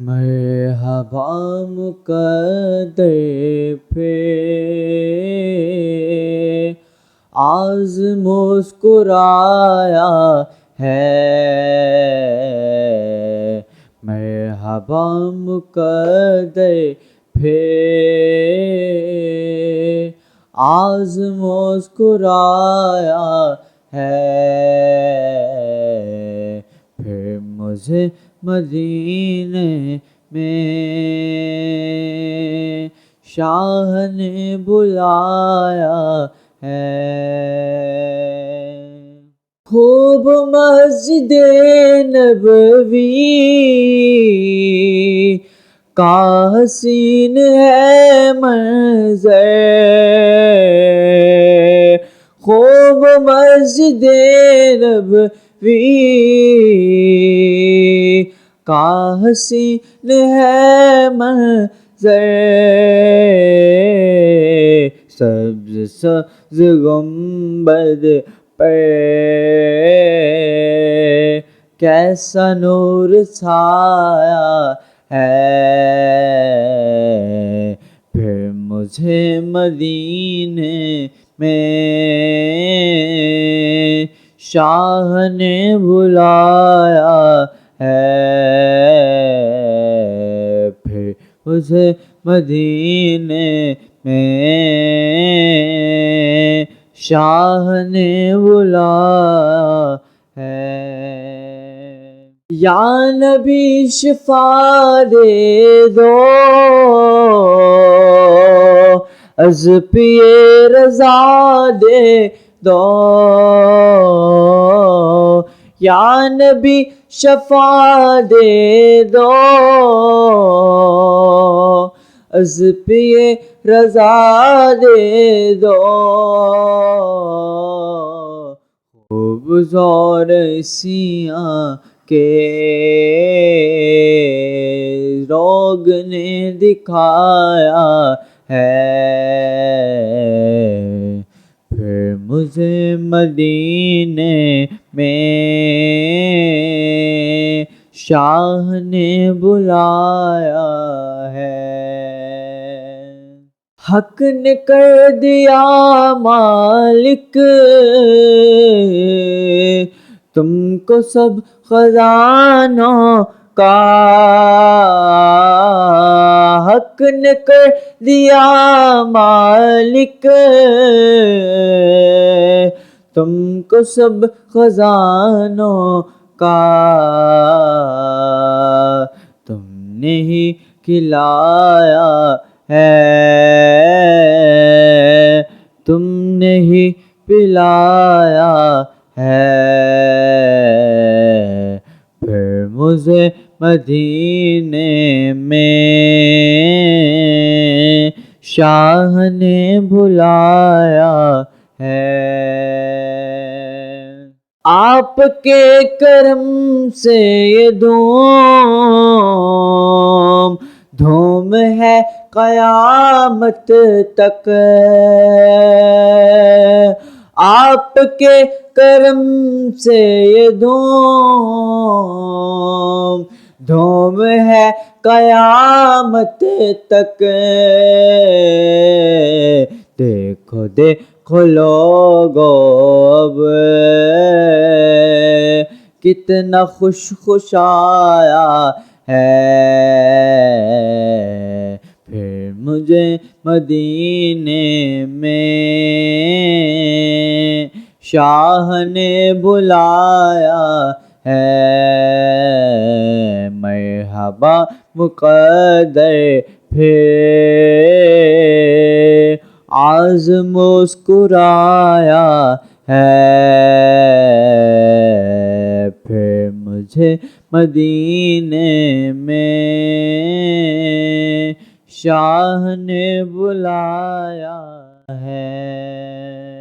مرحبا مقدر پہ آز مسکرایا ہے، مرحبا مقدر پہ آز مسکرایا ہے، پھر مجھے مدینے میں شاہ نے بلایا ہے۔ خوب مسجد نبوی کا حسین ہے منظر، خوب مسجد نبوی کا حسین ہے منظر، سبز سبز گنبد پر کیسا نور چھایا ہے، پھر مجھے مدینے میں شاہ نے بلایا ہے، پھر مجھے مدینے میں شاہ نے بلایا ہے۔ یا نبی شفا دے دو از پیے رضا دے دو، یا نبی شفا دے دو از پیے رضا دے دو، خوب زور سیاں کے روگ نے دکھایا ہے، پھر مجھے مدینے میں شاہ نے بلایا ہے۔ حق نے کر دیا مالک تم کو سب خزانوں کا، حق نے کر دیا مالک تم کو سب خزانوں کا، تم نے ہی کھلایا ہے، تم نے ہی پلایا ہے، پھر مجھے مدینے میں شاہ نے بلایا ہے۔ آپ کے کرم سے یہ دھوم ہے قیامت تک، آپ کے کرم سے یہ دھوم ہے قیامت تک، دیکھو دیکھو لوگو اب کتنا خوش خوش آیا ہے، پھر مجھے مدینے میں شاہ نے بلایا ہے، مرحبا مقدر پھر آز مسکرایا ہے، پھر مجھے مدینے میں شاہ نے بلایا ہے۔